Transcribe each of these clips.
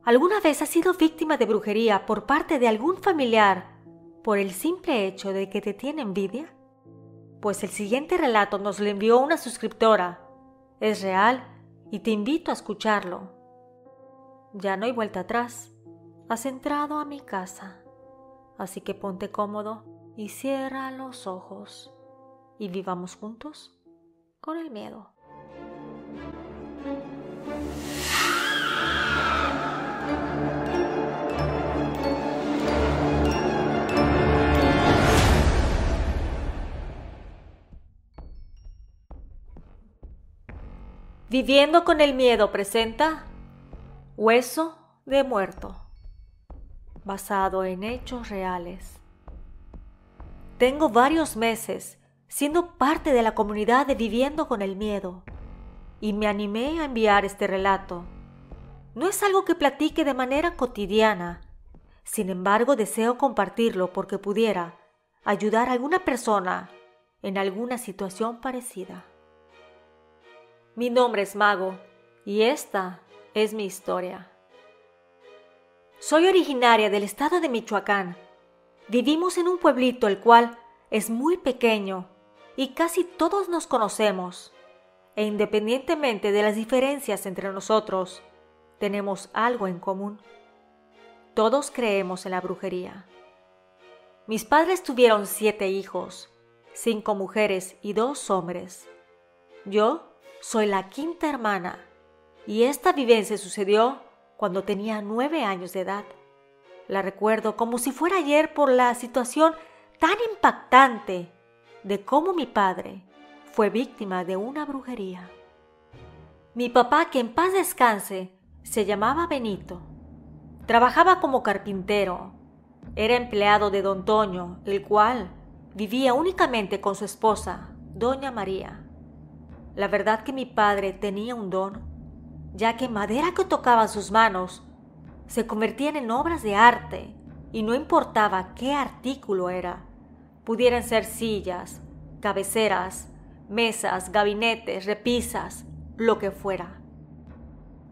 ¿Alguna vez has sido víctima de brujería por parte de algún familiar por el simple hecho de que te tiene envidia? Pues el siguiente relato nos lo envió una suscriptora. Es real y te invito a escucharlo. Ya no hay vuelta atrás. Has entrado a mi casa. Así que ponte cómodo y cierra los ojos. Y vivamos juntos con el miedo. Viviendo con el miedo presenta Hueso de Muerto, basado en hechos reales. Tengo varios meses siendo parte de la comunidad de Viviendo con el Miedo y me animé a enviar este relato. No es algo que platique de manera cotidiana, sin embargo deseo compartirlo porque pudiera ayudar a alguna persona en alguna situación parecida. Mi nombre es Mago y esta es mi historia. Soy originaria del estado de Michoacán. Vivimos en un pueblito el cual es muy pequeño y casi todos nos conocemos. E independientemente de las diferencias entre nosotros, tenemos algo en común. Todos creemos en la brujería. Mis padres tuvieron 7 hijos, 5 mujeres y 2 hombres. Yo soy la 5ª hermana y esta vivencia sucedió cuando tenía 9 años de edad. La recuerdo como si fuera ayer por la situación tan impactante de cómo mi padre fue víctima de una brujería. Mi papá, que en paz descanse, se llamaba Benito. Trabajaba como carpintero. Era empleado de don Toño, el cual vivía únicamente con su esposa, doña María. La verdad que mi padre tenía un don, ya que madera que tocaba sus manos se convertían en obras de arte y no importaba qué artículo era. Pudieran ser sillas, cabeceras, mesas, gabinetes, repisas, lo que fuera.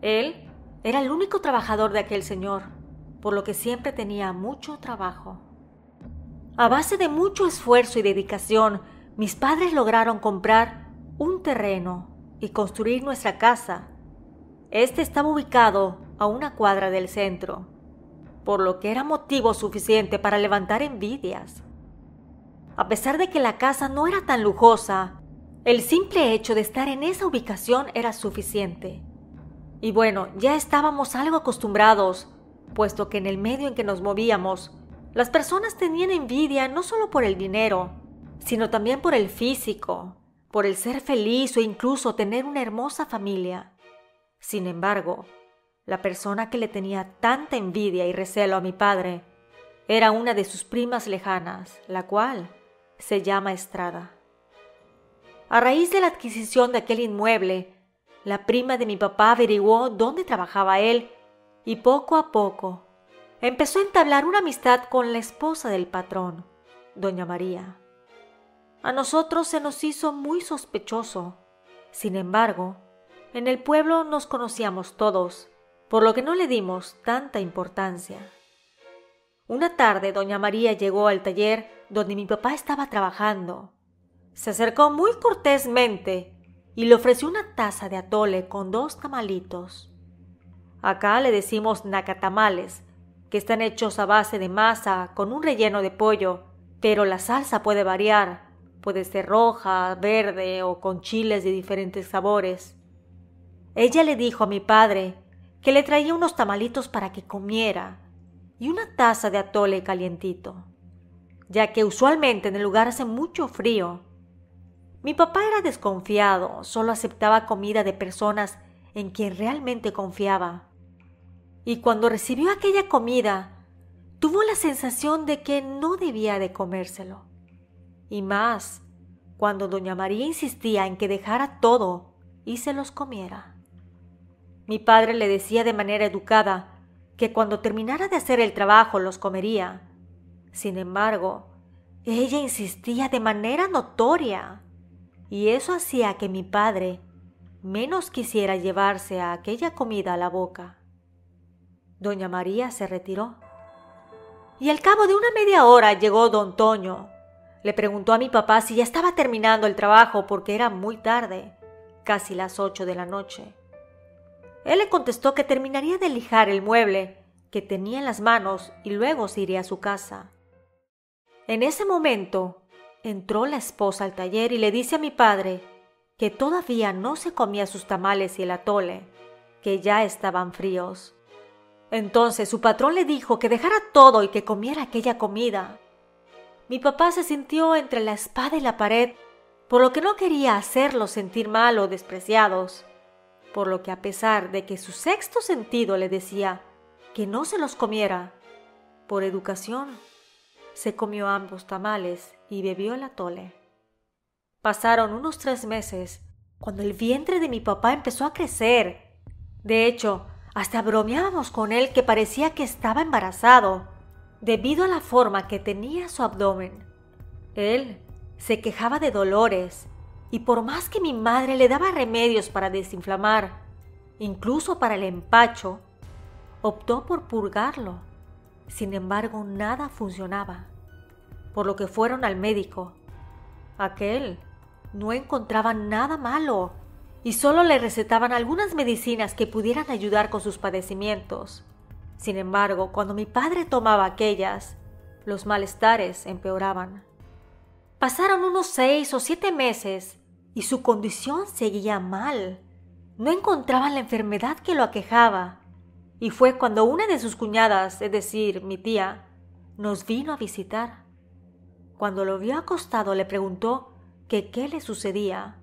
Él era el único trabajador de aquel señor, por lo que siempre tenía mucho trabajo. A base de mucho esfuerzo y dedicación, mis padres lograron comprar un terreno y construir nuestra casa. Este estaba ubicado a una cuadra del centro, por lo que era motivo suficiente para levantar envidias. A pesar de que la casa no era tan lujosa, el simple hecho de estar en esa ubicación era suficiente. Y bueno, ya estábamos algo acostumbrados, puesto que en el medio en que nos movíamos, las personas tenían envidia no solo por el dinero, sino también por el físico, por el ser feliz o incluso tener una hermosa familia. Sin embargo, la persona que le tenía tanta envidia y recelo a mi padre era una de sus primas lejanas, la cual se llama Estrada. A raíz de la adquisición de aquel inmueble, la prima de mi papá averiguó dónde trabajaba él y poco a poco empezó a entablar una amistad con la esposa del patrón, doña María. A nosotros se nos hizo muy sospechoso. Sin embargo, en el pueblo nos conocíamos todos, por lo que no le dimos tanta importancia. Una tarde doña María llegó al taller donde mi papá estaba trabajando. Se acercó muy cortésmente y le ofreció una taza de atole con 2 tamalitos. Acá le decimos nacatamales, que están hechos a base de masa con un relleno de pollo, pero la salsa puede variar. Puede ser roja, verde o con chiles de diferentes sabores. Ella le dijo a mi padre que le traía unos tamalitos para que comiera y una taza de atole calientito, ya que usualmente en el lugar hace mucho frío. Mi papá era desconfiado, solo aceptaba comida de personas en quien realmente confiaba. Y cuando recibió aquella comida, tuvo la sensación de que no debía de comérselo. Y más, cuando doña María insistía en que dejara todo y se los comiera. Mi padre le decía de manera educada que cuando terminara de hacer el trabajo los comería. Sin embargo, ella insistía de manera notoria, y eso hacía que mi padre menos quisiera llevarse a aquella comida a la boca. Doña María se retiró. Y al cabo de una media hora llegó don Toño. Le preguntó a mi papá si ya estaba terminando el trabajo porque era muy tarde, casi las 8 de la noche. Él le contestó que terminaría de lijar el mueble que tenía en las manos y luego se iría a su casa. En ese momento entró la esposa al taller y le dice a mi padre que todavía no se comía sus tamales y el atole, que ya estaban fríos. Entonces su patrón le dijo que dejara todo y que comiera aquella comida. Mi papá se sintió entre la espada y la pared, por lo que no quería hacerlos sentir mal o despreciados, por lo que a pesar de que su sexto sentido le decía que no se los comiera, por educación, se comió ambos tamales y bebió el atole. Pasaron unos 3 meses cuando el vientre de mi papá empezó a crecer. De hecho, hasta bromeábamos con él que parecía que estaba embarazado, debido a la forma que tenía su abdomen. Él se quejaba de dolores y por más que mi madre le daba remedios para desinflamar, incluso para el empacho, optó por purgarlo. Sin embargo, nada funcionaba, por lo que fueron al médico. Aquel no encontraba nada malo y solo le recetaban algunas medicinas que pudieran ayudar con sus padecimientos. Sin embargo, cuando mi padre tomaba aquellas, los malestares empeoraban. Pasaron unos 6 o 7 meses y su condición seguía mal. No encontraban la enfermedad que lo aquejaba. Y fue cuando una de sus cuñadas, es decir, mi tía, nos vino a visitar. Cuando lo vio acostado le preguntó que qué le sucedía.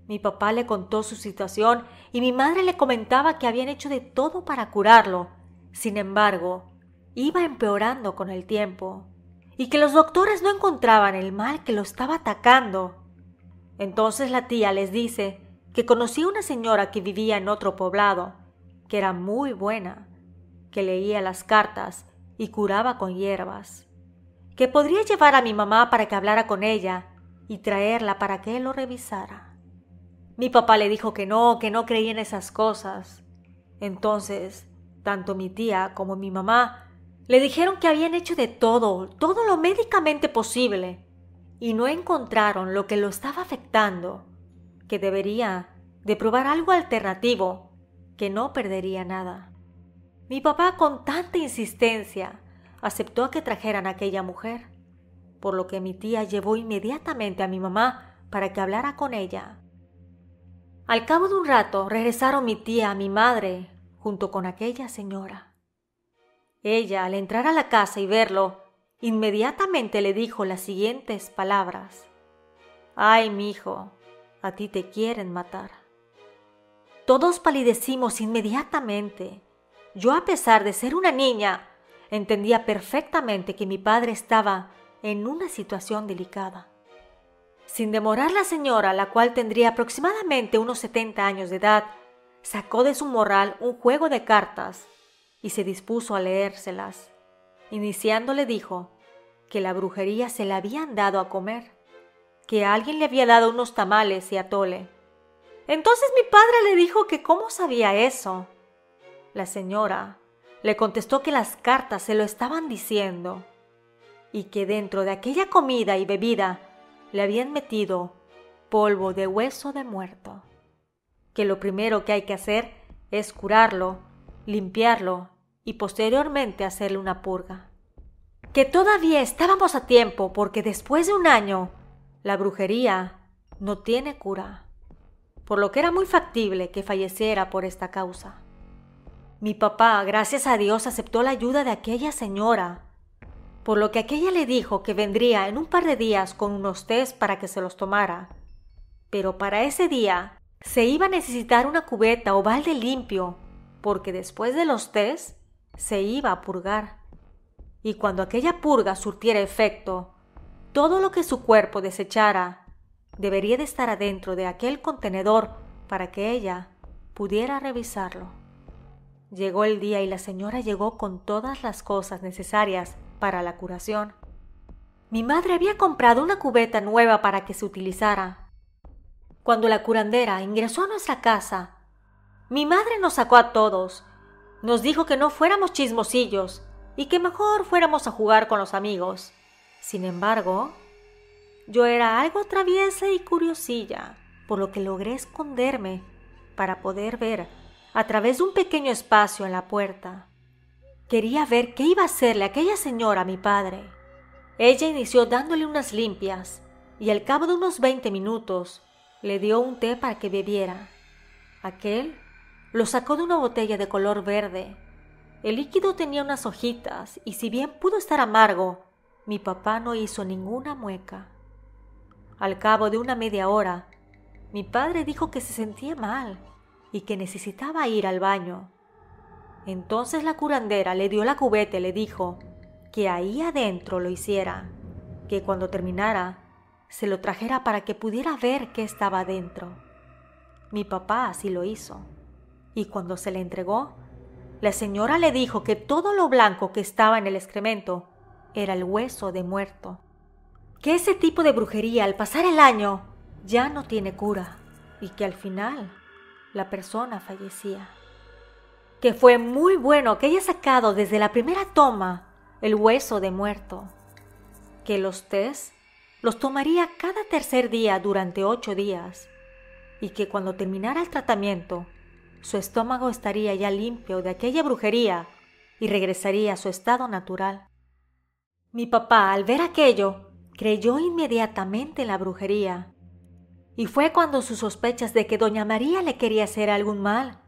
Mi papá le contó su situación y mi madre le comentaba que habían hecho de todo para curarlo. Sin embargo, iba empeorando con el tiempo y que los doctores no encontraban el mal que lo estaba atacando. Entonces la tía les dice que conocía una señora que vivía en otro poblado, que era muy buena, que leía las cartas y curaba con hierbas, que podría llevar a mi mamá para que hablara con ella y traerla para que él lo revisara. Mi papá le dijo que no creía en esas cosas. Entonces, tanto mi tía como mi mamá le dijeron que habían hecho de todo lo médicamente posible y no encontraron lo que lo estaba afectando, que debería de probar algo alternativo, que no perdería nada. Mi papá con tanta insistencia aceptó que trajeran a aquella mujer, por lo que mi tía llevó inmediatamente a mi mamá para que hablara con ella. Al cabo de un rato regresaron mi tía, mi madre, junto con aquella señora. Ella, al entrar a la casa y verlo, inmediatamente le dijo las siguientes palabras: «Ay, mijo, a ti te quieren matar». Todos palidecimos inmediatamente. Yo, a pesar de ser una niña, entendía perfectamente que mi padre estaba en una situación delicada. Sin demorar, la señora, la cual tendría aproximadamente unos 70 años de edad, sacó de su morral un juego de cartas y se dispuso a leérselas. Iniciando le dijo que la brujería se la habían dado a comer, que alguien le había dado unos tamales y atole. Entonces mi padre le dijo que cómo sabía eso. La señora le contestó que las cartas se lo estaban diciendo y que dentro de aquella comida y bebida le habían metido polvo de hueso de muerto, que lo primero que hay que hacer es curarlo, limpiarlo y posteriormente hacerle una purga. Que todavía estábamos a tiempo porque después de 1 año la brujería no tiene cura, por lo que era muy factible que falleciera por esta causa. Mi papá, gracias a Dios, aceptó la ayuda de aquella señora, por lo que aquella le dijo que vendría en un par de días con unos tés para que se los tomara. Pero para ese día se iba a necesitar una cubeta o balde limpio, porque después de los tés se iba a purgar. Y cuando aquella purga surtiera efecto, todo lo que su cuerpo desechara debería de estar adentro de aquel contenedor para que ella pudiera revisarlo. Llegó el día y la señora llegó con todas las cosas necesarias para la curación. Mi madre había comprado una cubeta nueva para que se utilizara. Cuando la curandera ingresó a nuestra casa, mi madre nos sacó a todos Nos dijo que no fuéramos chismosillos y que mejor fuéramos a jugar con los amigos. Sin embargo, yo era algo traviesa y curiosilla, por lo que logré esconderme para poder ver a través de un pequeño espacio en la puerta. Quería ver qué iba a hacerle aquella señora a mi padre. Ella inició dándole unas limpias y al cabo de unos 20 minutos le dio un té para que bebiera. Aquel lo sacó de una botella de color verde. El líquido tenía unas hojitas y si bien pudo estar amargo, mi papá no hizo ninguna mueca. Al cabo de una media hora, mi padre dijo que se sentía mal y que necesitaba ir al baño. Entonces la curandera le dio la cubeta y le dijo que ahí adentro lo hiciera, que cuando terminara se lo trajera para que pudiera ver qué estaba adentro. Mi papá así lo hizo, y cuando se le entregó, la señora le dijo que todo lo blanco que estaba en el excremento era el hueso de muerto, que ese tipo de brujería al pasar el año ya no tiene cura y que al final la persona fallecía. Que fue muy bueno que haya sacado desde la primera toma el hueso de muerto, que los tés los tomaría cada tercer día durante 8 días y que cuando terminara el tratamiento su estómago estaría ya limpio de aquella brujería y regresaría a su estado natural. Mi papá, al ver aquello, creyó inmediatamente en la brujería y fue cuando sus sospechas de que doña María le quería hacer algún mal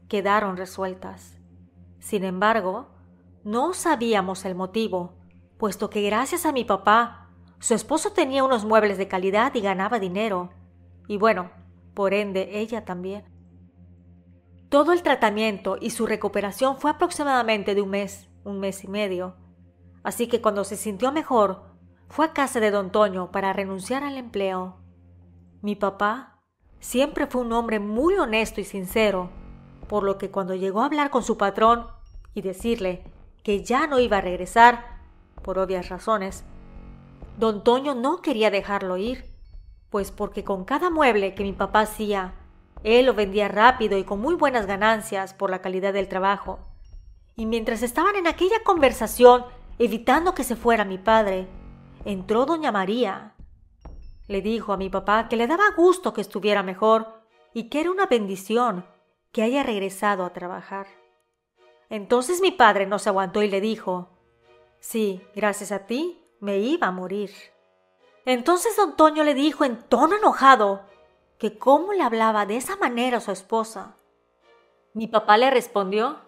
quedaron resueltas. Sin embargo, no sabíamos el motivo, puesto que gracias a mi papá, su esposo tenía unos muebles de calidad y ganaba dinero, y bueno, por ende ella también. Todo el tratamiento y su recuperación fue aproximadamente de un mes y medio, así que cuando se sintió mejor, fue a casa de don Toño para renunciar al empleo. Mi papá siempre fue un hombre muy honesto y sincero, por lo que cuando llegó a hablar con su patrón y decirle que ya no iba a regresar, por obvias razones, don Toño no quería dejarlo ir, pues porque con cada mueble que mi papá hacía, él lo vendía rápido y con muy buenas ganancias por la calidad del trabajo. Y mientras estaban en aquella conversación, evitando que se fuera mi padre, entró doña María. Le dijo a mi papá que le daba gusto que estuviera mejor y que era una bendición que haya regresado a trabajar. Entonces mi padre no se aguantó y le dijo: «Sí, gracias a ti me iba a morir». Entonces don Toño le dijo en tono enojado que cómo le hablaba de esa manera a su esposa. Mi papá le respondió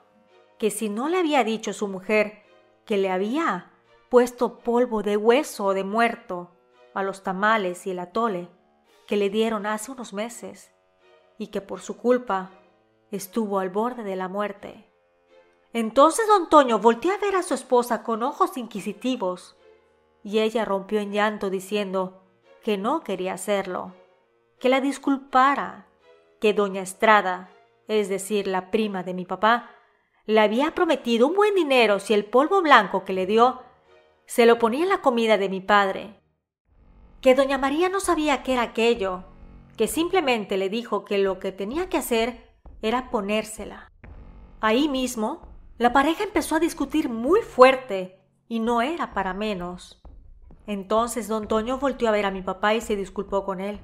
que si no le había dicho su mujer que le había puesto polvo de hueso o de muerto a los tamales y el atole que le dieron hace unos meses y que por su culpa estuvo al borde de la muerte. Entonces don Toño volteó a ver a su esposa con ojos inquisitivos y ella rompió en llanto diciendo que no quería hacerlo, que la disculpara, que doña Estrada, es decir, la prima de mi papá, le había prometido un buen dinero si el polvo blanco que le dio se lo ponía en la comida de mi padre, que doña María no sabía qué era aquello, que simplemente le dijo que lo que tenía que hacer era ponérsela. Ahí mismo, la pareja empezó a discutir muy fuerte y no era para menos. Entonces don Toño volteó a ver a mi papá y se disculpó con él.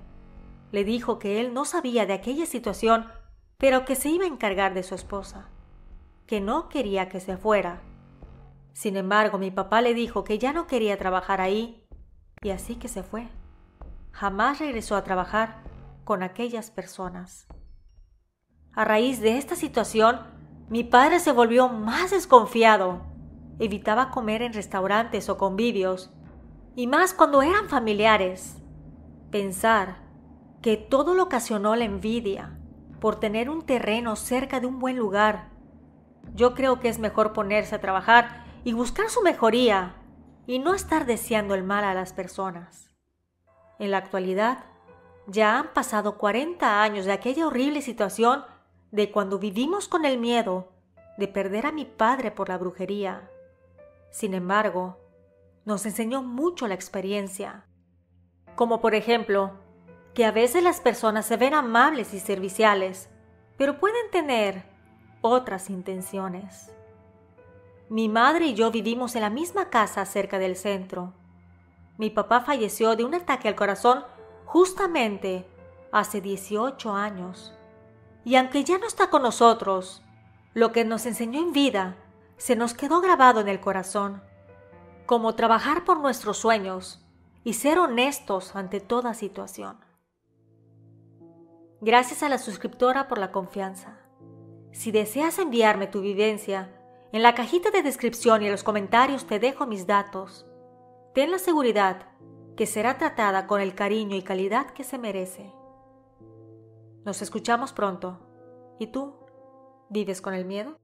Le dijo que él no sabía de aquella situación, pero que se iba a encargar de su esposa, que no quería que se fuera. Sin embargo, mi papá le dijo que ya no quería trabajar ahí, y así que se fue. Jamás regresó a trabajar con aquellas personas. A raíz de esta situación, mi padre se volvió más desconfiado. Evitaba comer en restaurantes o convivios, y más cuando eran familiares. Pensar que todo lo ocasionó la envidia por tener un terreno cerca de un buen lugar. Yo creo que es mejor ponerse a trabajar y buscar su mejoría y no estar deseando el mal a las personas. En la actualidad, ya han pasado 40 años de aquella horrible situación de cuando vivimos con el miedo de perder a mi padre por la brujería. Sin embargo, nos enseñó mucho la experiencia. Como por ejemplo, que a veces las personas se ven amables y serviciales, pero pueden tener otras intenciones. Mi madre y yo vivimos en la misma casa cerca del centro. Mi papá falleció de un ataque al corazón justamente hace 18 años. Y aunque ya no está con nosotros, lo que nos enseñó en vida se nos quedó grabado en el corazón, como trabajar por nuestros sueños y ser honestos ante toda situación. Gracias a la suscriptora por la confianza. Si deseas enviarme tu vivencia, en la cajita de descripción y en los comentarios te dejo mis datos. Ten la seguridad que será tratada con el cariño y calidad que se merece. Nos escuchamos pronto. ¿Y tú? ¿Vives con el miedo?